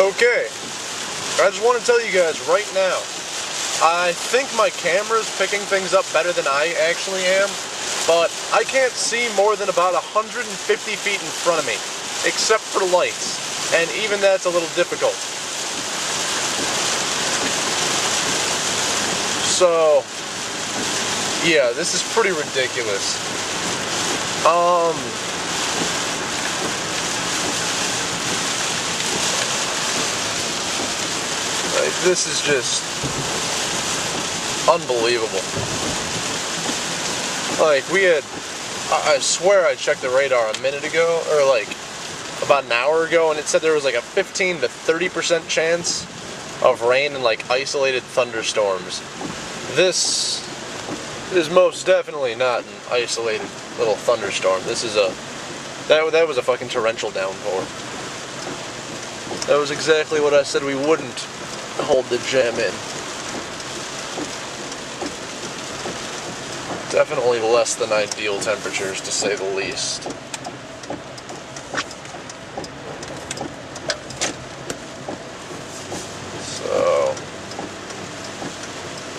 Okay, I just want to tell you guys right now, I think my camera's picking things up better than I actually am, but I can't see more than about 150 feet in front of me, except for lights, and even that's a little difficult. So, yeah, this is pretty ridiculous. Like, this is just unbelievable. Like, we had, I swear I checked the radar a minute ago, or like about an hour ago, and it said there was like a 15 to 30% chance of rain and like isolated thunderstorms. This is most definitely not an isolated little thunderstorm. This is that was a fucking torrential downpour. That was exactly what I said we wouldn't hold the jam in. Definitely less than ideal temperatures, to say the least. So,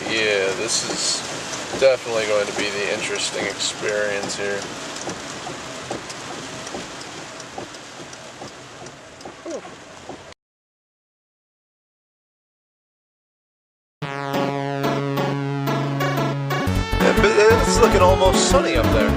yeah, this is definitely going to be the interesting experience here. It's looking almost sunny up there.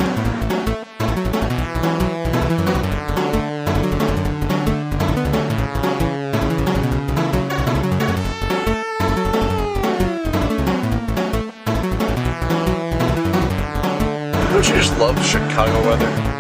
Don't you just love Chicago weather?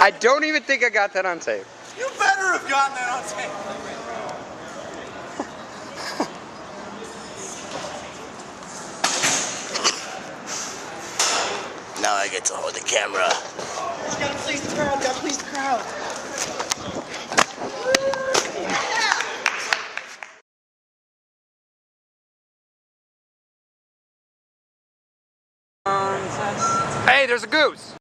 I don't even think I got that on tape. You better have gotten that on tape. Now I get to hold the camera. You gotta please the crowd, gotta please the crowd. Hey, there's a goose!